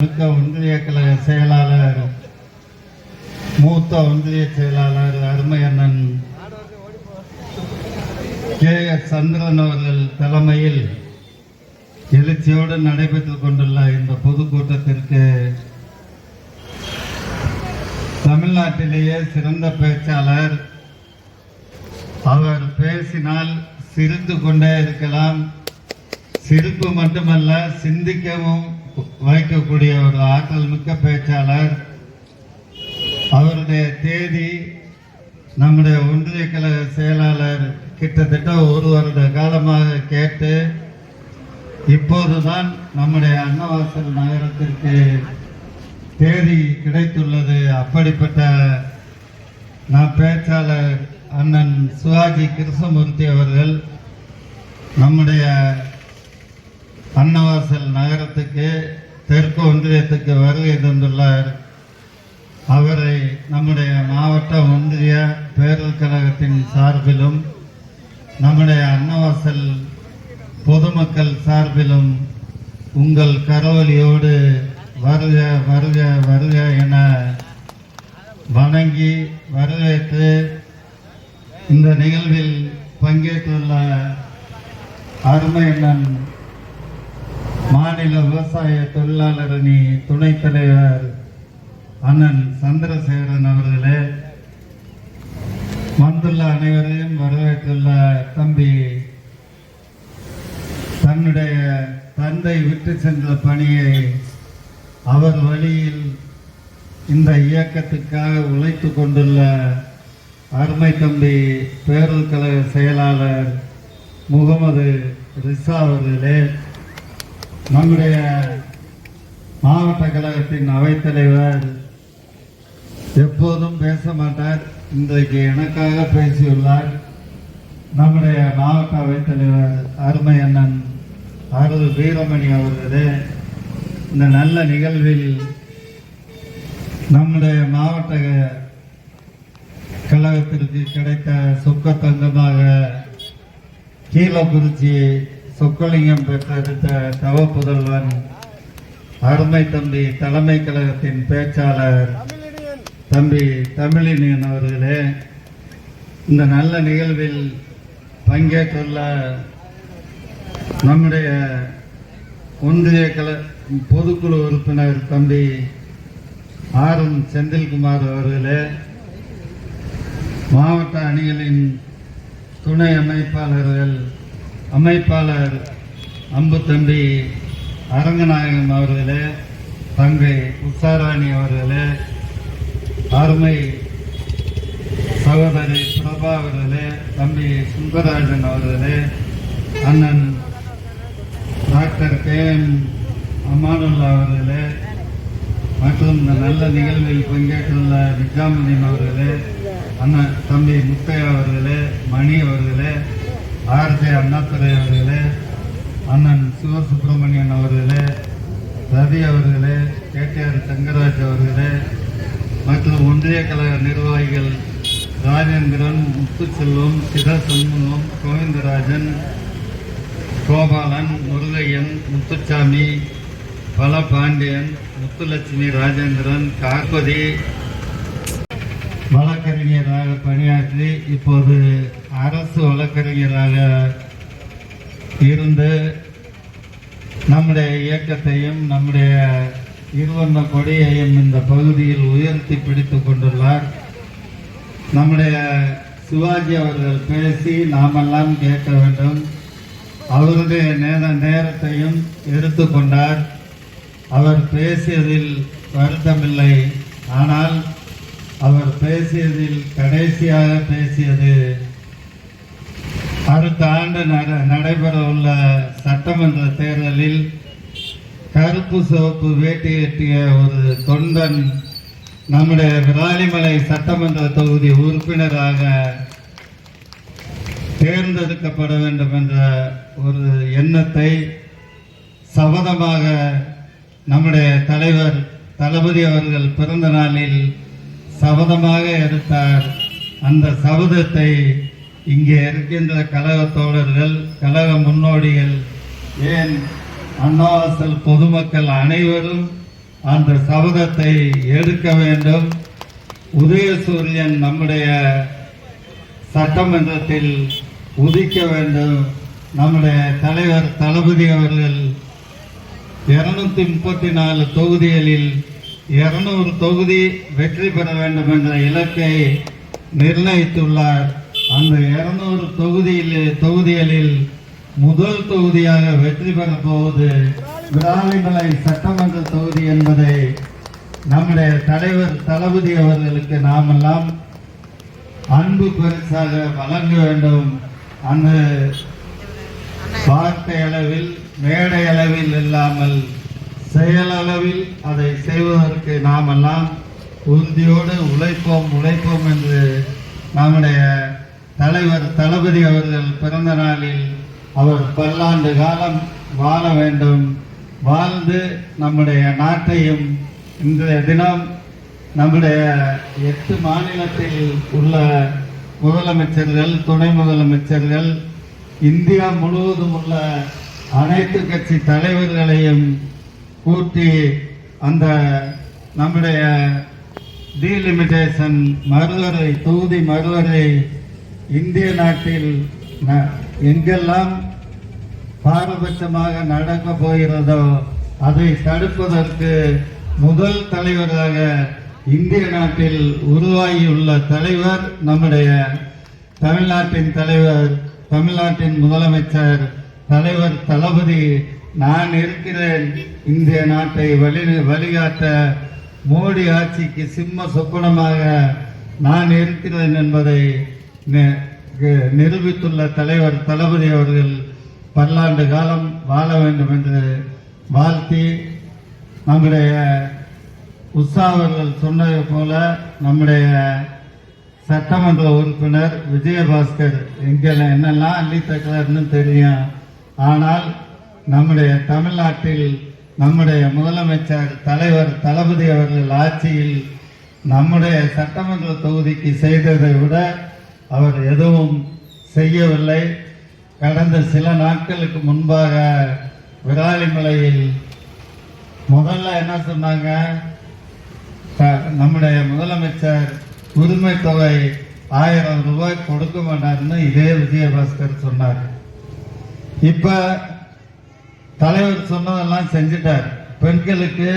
ஒன்றிய கழக செயலாளர், மூத்த ஒன்றிய செயலாளர் அருமை அண்ணன் கே.எஸ். சந்திரன் அவர்கள் தலைமையில் எழுச்சியோடு நடைபெற்றுக் கொண்டுள்ள இந்த பொதுக்கூட்டத்திற்கு தமிழ்நாட்டிலேயே சிறந்த பேச்சாளர், அவர் பேசினால் சிரித்து கொண்டே இருக்கலாம். சிரிப்பு மட்டுமல்ல, சிந்திக்கவும் வைக்கக்கூடிய ஒரு ஆற்றல் மிக்க பேச்சாளர். அவருடைய தேதி நம்முடைய ஒன்றிய கழக செயலாளர் கிட்டத்தட்ட ஒரு வருட காலமாக கேட்டு இப்போதுதான் நம்முடைய அன்னவாசல் நகரத்திற்கு தேதி கிடைத்துள்ளது. அப்படிப்பட்ட பேச்சாளர் அண்ணன் சிவாஜி கிருஷ்ணமூர்த்தி அவர்கள் நம்முடைய அன்னவாசல் நகரத்துக்கு தெற்கு ஒன்றியத்துக்கு வருகை தந்துள்ளார். அவரை நம்முடைய மாவட்ட ஒன்றிய பேரல் கழகத்தின் சார்பிலும் நம்முடைய அன்னவாசல் பொதுமக்கள் சார்பிலும் உங்கள் கரவொலியோடு வருக வருக வருக என வணங்கி வரவேற்று இந்த நிகழ்வில் பங்கேற்றுள்ள அருமை அண்ணன் மாநில விவசாய தொழிலாளர் அணி துணைத் தலைவர் அண்ணன் சந்திரசேகரன் அவர்களே, வந்துள்ள அனைவரையும் வரவேற்றுள்ள தம்பி, தன்னுடைய தந்தை விட்டு சென்ற பணியை அவர் வழியில் இந்த இயக்கத்துக்காக உழைத்து கொண்டுள்ள அருமை தம்பி பேரல் கழக செயலாளர் முகமது ரிசா அவர்களே, நம்முடைய மாவட்ட கழகத்தின் அவைத்தலைவர், எப்போதும் பேச மாட்டார், இன்றைக்கு எனக்காக பேசியுள்ளார். நம்முடைய மாவட்ட அவைத்தலைவர் அருமை அண்ணன் அருள் வீரமணி அவர்களே, இந்த நல்ல நிகழ்வில் நம்முடைய மாவட்ட கழகத்திற்கு கிடைத்த சொக்கத்தங்கமாக கீழக்குறிச்சி சொக்கலிங்கம் பெற்றெடுத்த தவ புதல்வன் அருமை தம்பி தலைமை கழகத்தின் பேச்சாளர் தம்பி தமிழினியன் அவர்களே, இந்த நல்ல நிகழ்வில் பங்கேற்றுள்ள நம்முடைய ஒன்றிய பொதுக்குழு உறுப்பினர் தம்பி ஆர்.எம். செந்தில்குமார் அவர்களே, மாவட்ட அணிகளின் துணை அமைப்பாளர் அம்பு தம்பி அரங்கநாயகம் அவர்களே, தங்கை உஷாராணி அவர்களே, அருமை சகோதரி பிரபா அவர்களே, தம்பி சுந்தரராஜன் அவர்களே, அண்ணன் டாக்டர் கே.எம். அமானுல்லா அவர்களே, மற்றும் இந்த நல்ல நிகழ்வில் பங்கேற்றுள்ள நிஜாமுதீன் அவர்களே, அண்ணன் தம்பி முத்தையா அவர்களே, மணி அவர்களே, ஆர்.ஜே. அண்ணாதுரை அவர்களே, அண்ணன் சிவசுப்பிரமணியன் அவர்களே, ரவி அவர்களே, கே.டி.ஆர். தங்கராஜ் அவர்களே, மற்றும் ஒன்றிய கழக நிர்வாகிகள் ராஜேந்திரன், முத்துச்செல்வம், சிவசண்முகம், கோவிந்தராஜன், கோபாலன், முருகையன், முத்துச்சாமி, பலபாண்டியன், முத்துலட்சுமி, ராஜேந்திரன், கார்பதி வழக்கறிஞராக பணியாற்றி இப்போது அரசு வழக்கறிஞராக இருந்து நம்முடைய இயக்கத்தையும் நம்முடைய இருவண்ண கொடியையும் இந்த பகுதியில் உயர்த்தி பிடித்துக் கொண்டுள்ளார். நம்முடைய சிவாஜி அவர்கள் பேசி நாமெல்லாம் கேட்க வேண்டும். அவருடைய நேரத்தையும் எடுத்துக்கொண்டார். அவர் பேசியதில் வருத்தமில்லை, ஆனால் அவர் பேசியதில் கடைசியாக பேசியது அடுத்த ஆண்டு நடைபெற உள்ள சட்டமன்ற தேர்தலில் கருப்பு சிவப்பு வேட்டி கட்டிய ஒரு தொண்டன் நம்முடைய விராலிமலை சட்டமன்ற தொகுதி உறுப்பினராக தேர்ந்தெடுக்கப்பட வேண்டும் என்ற ஒரு எண்ணத்தை சபதமாக நம்முடைய தலைவர் தளபதி அவர்கள் பிறந்த நாளில் சபதமாக எடுத்தார். அந்த சபதத்தை இங்கே இருக்கின்ற கழக தோழர்கள், கழக முன்னோடிகள், ஏன் அன்னவாசல் பொதுமக்கள் அனைவரும் அந்த சபதத்தை எடுக்க வேண்டும். உதயசூரியன் நம்முடைய சட்டமன்றத்தில் உதிக்க வேண்டும். நம்முடைய தலைவர் தளபதி அவர்கள் 234 தொகுதிகளில் 200 தொகுதி வெற்றி பெற வேண்டும் என்ற இலக்கை நிர்ணயித்துள்ளார். அந்த 200 தொகுதிகளில் முதல் தொகுதியாக வெற்றி பெறப் போவது விராலிமலை சட்டமன்ற தொகுதி என்பதை நம்முடைய தலைவர் தளபதி அவர்களுக்கு நாமெல்லாம் அன்பு பரிசாக வழங்க வேண்டும். அந்த வார்த்தை அளவில் மேடை அளவில் இல்லாமல் செயலளவில் அதை செய்வதற்கு நாமெல்லாம் உறுதியோடு உழைப்போம் என்று நம்முடைய தலைவர் தளபதி அவர்கள் பிறந்த நாளில் அவர் பல்லாண்டு காலம் வாழ வேண்டும். வாழ்ந்து நம்முடைய நாட்டையும் இன்றைய தினம் நம்முடைய 8 மாநிலத்தில் உள்ள முதலமைச்சர்கள், துணை முதலமைச்சர்கள், இந்தியா முழுவதும் உள்ள அனைத்து கட்சி தலைவர்களையும் கூட்டி அந்த நம்முடைய டீலிமிட்டேஷன் மறுவரை தொகுதி மறுவரை இந்திய நாட்டில் எங்கெல்லாம் பாரபட்சமாக நடக்க போகிறதோ அதை தடுப்பதற்கு முதல் தலைவராக இந்திய நாட்டில் உருவாகியுள்ள தலைவர் நம்முடைய தமிழ்நாட்டின் தலைவர், தமிழ்நாட்டின் முதலமைச்சர் தலைவர் தளபதி. நான் இருக்கிறேன் இந்திய நாட்டை வழிகாட்ட, மோடி ஆட்சிக்கு சிம்ம சொப்பனமாக நான் இருக்கிறேன் என்பதை நிரூபித்துள்ள தலைவர் தளபதி அவர்கள் பல்லாண்டு காலம் வாழ வேண்டும் என்று வாழ்த்தி, நம்முடைய உஷா அவர்கள் சொன்னது போல நம்முடைய சட்டமன்ற உறுப்பினர் விஜயபாஸ்கர் எங்கெல்லாம் என்னெல்லாம் அள்ளி தக்கிறார்னு தெரியும். ஆனால் நம்முடைய தமிழ்நாட்டில் நம்முடைய முதலமைச்சர் தலைவர் தளபதி அவர்கள் ஆட்சியில் நம்முடைய சட்டமன்ற தொகுதிக்கு செய்ததை விட அவர் எதுவும் செய்யவில்லை. கடந்த சில நாட்களுக்கு முன்பாக விராலிமலையில் முதல்ல என்ன சொன்னாங்க, நம்முடைய முதலமைச்சர் உரிமை தொகை 1000 ரூபாய் கொடுக்க மாட்டார்னு இதே விஜயபாஸ்கர் சொன்னார். இப்ப தலைவர் சொன்னதெல்லாம் செஞ்சிட்டார். பெண்களுக்கு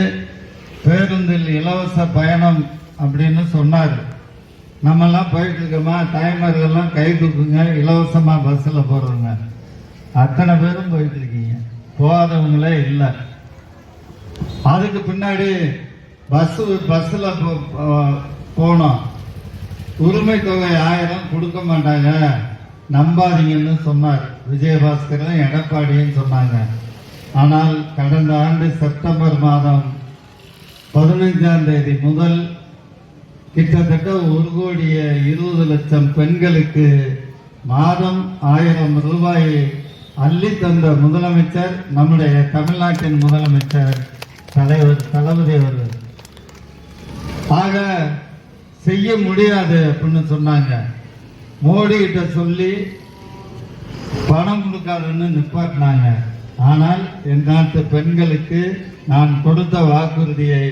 பேருந்தில் இலவச பயணம் அப்படின்னு சொன்னார். நம்ம எல்லாம் போயிட்டு இருக்கோமா, தாய்மார்கள்லாம் கை தூக்குங்க, இலவசமா பஸ்ல போறவங்க அத்தனை பேரும் போயிட்டு இருக்கீங்க, போகாதவங்களே இல்லை. அதுக்கு பின்னாடி பஸ்ல போனோம், உரிமை தொகை 1000 கொடுக்க மாட்டாங்க நம்பாதீங்கன்னு சொன்னார் விஜயபாஸ்கரும் எடப்பாடியும் சொன்னாங்க. ஆனால் கடந்த ஆண்டு செப்டம்பர் மாதம் 15ஆம் தேதி முதல் கிட்டத்தட்ட 1,20,00,000 பெண்களுக்கு மாதம் 1000 ரூபாயை அள்ளி தந்த முதலமைச்சர் நம்முடைய தமிழ்நாட்டின் முதலமைச்சர் தலைவர் தளபதி அவர்கள். ஆக செய்ய முடியாது அப்படின்னு சொன்னாங்க. மோடி கிட்ட சொல்லி பணம் கொடுக்காதுன்னு நிப்பாட்டினாங்க. ஆனால் என் நாட்டு பெண்களுக்கு நான் கொடுத்த வாக்குறுதியை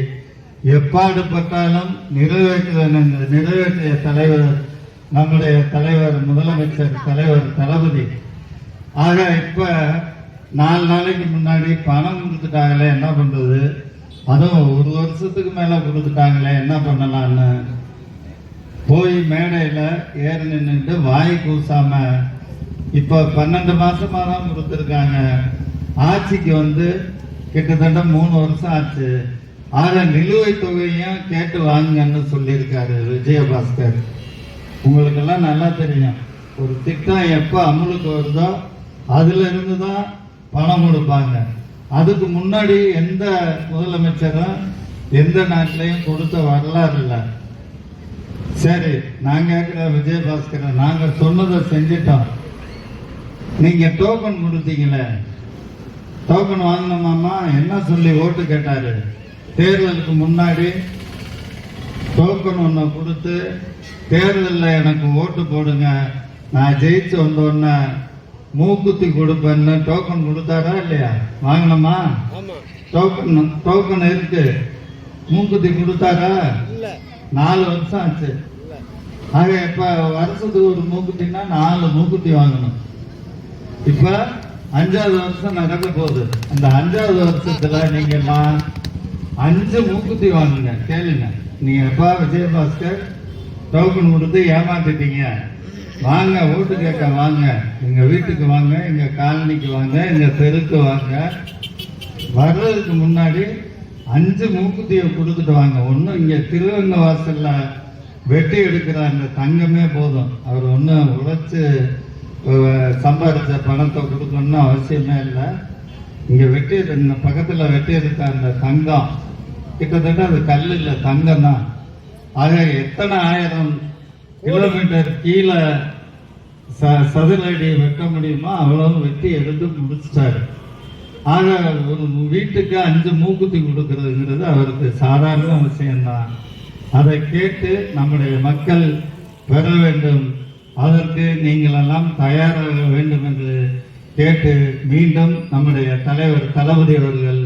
எப்பாடுபட்டாலும் நிறைவேற்றிய தலைவர் நம்முடைய தலைவர் முதலமைச்சர் தலைவர் தளபதி. ஆக இப்ப 4 நாளைக்கு முன்னாடி பணம் கொடுத்துட்டாங்களே என்ன பண்றது, அதுவும் 1 வருஷத்துக்கு மேல கொடுத்துட்டாங்களே என்ன பண்ணலான்னு போய் மேடையில ஏறி நின்றுட்டு வாய் கூசாம இப்ப 12 மாசமா தான் கொடுத்துருக்காங்க. ஆட்சிக்கு வந்து கிட்டத்தட்ட 3 வருஷம் ஆச்சு. ஆக நிலுவைத் தொகையும் கேட்டு வாங்குங்கன்னு சொல்லியிருக்காரு விஜயபாஸ்கர். உங்களுக்கெல்லாம் நல்லா தெரியும், ஒரு திட்டம் எப்ப அமலுக்கு வருதோ அதுல இருந்து தான் பணம் கொடுப்பாங்க. அதுக்கு முன்னாடி எந்த முதலமைச்சரும் எந்த நாட்டிலையும் கொடுத்த வரலாறு இல்லை. சரி, நான் கேட்கிற விஜயபாஸ்கர், நாங்க சொன்னதை செஞ்சிட்டோம். நீங்க டோக்கன் கொடுத்தீங்களே, டோக்கன் வாங்கினோமாமா என்ன சொல்லி ஓட்டு கேட்டாரு. தேர்தலுக்கு முன்னாடி டோக்கன் ஒன்று கொடுத்து தேர்தலில் எனக்கு ஓட்டு போடுங்க, நான் ஜெயிச்சு வந்தோடனே மூக்குத்தி கொடுப்பேன்னு டோக்கன் கொடுத்தாரா இல்லையா? வாங்கினோமா? டோக்கன் இருக்கு. மூக்குத்தி கொடுத்தாரா? 4 வருஷம் ஆச்சு. ஆக இப்ப வருஷத்துக்கு ஒரு மூக்குத்தின்னா 4 மூக்குத்தி வாங்கணும். இப்ப 5வது வருஷம் நடக்க போகுது. அந்த 5வது வருஷத்துல நீங்க 5 மூக்குத்தி வாங்குங்க. கேளுங்க, நீங்க எப்பா விஜயபாஸ்கர் டோக்கன் கொடுத்து ஏமாத்திட்டீங்க, வாங்க ஓட்டு கேட்க வாங்க, எங்க வீட்டுக்கு வாங்க, எங்க காலனிக்கு வாங்க, எங்க தெருக்கு வாங்க. வர்றதுக்கு முன்னாடி 5 மூக்குத்தியை கொடுத்துட்டு வாங்க. ஒன்றும் இங்க திருவங்க வாசல்ல வெட்டி எடுக்கிற அந்த தங்கமே போதும். அவர் ஒன்றும் உழைச்சு சம்பாதிச்ச பணத்தை கொடுக்கணும்னு அவசியமே இல்லை. இங்க வெட்டி இந்த பக்கத்துல வெட்டி எடுத்த அந்த தங்கம் கிட்டத்தட்ட அது கல் இல்லை, தங்கம் தான். ஆக எத்தனை 1000 கிலோமீட்டர் கீழே சதுர அடி வெட்ட முடியுமோ அவ்வளவு வெட்டி எடுத்து முடிச்சிட்டாரு. ஆக ஒரு வீட்டுக்கு 5 மூக்குத்தி கொடுக்கறதுங்கிறது அவருக்கு சாதாரண விஷயம்தான். அதை கேட்டு நம்முடைய மக்கள் பெற வேண்டும். அதற்கு நீங்கள் எல்லாம் தயாராக வேண்டும் என்று கேட்டு மீண்டும் நம்முடைய தலைவர் தளபதி அவர்கள்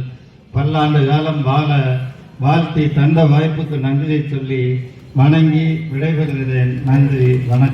பல்லாண்டு காலம் வாழ வாழ்த்தி தந்த வாய்ப்புக்கு நன்றியை சொல்லி வணங்கி விடைபெறுகிறேன். நன்றி, வணக்கம்.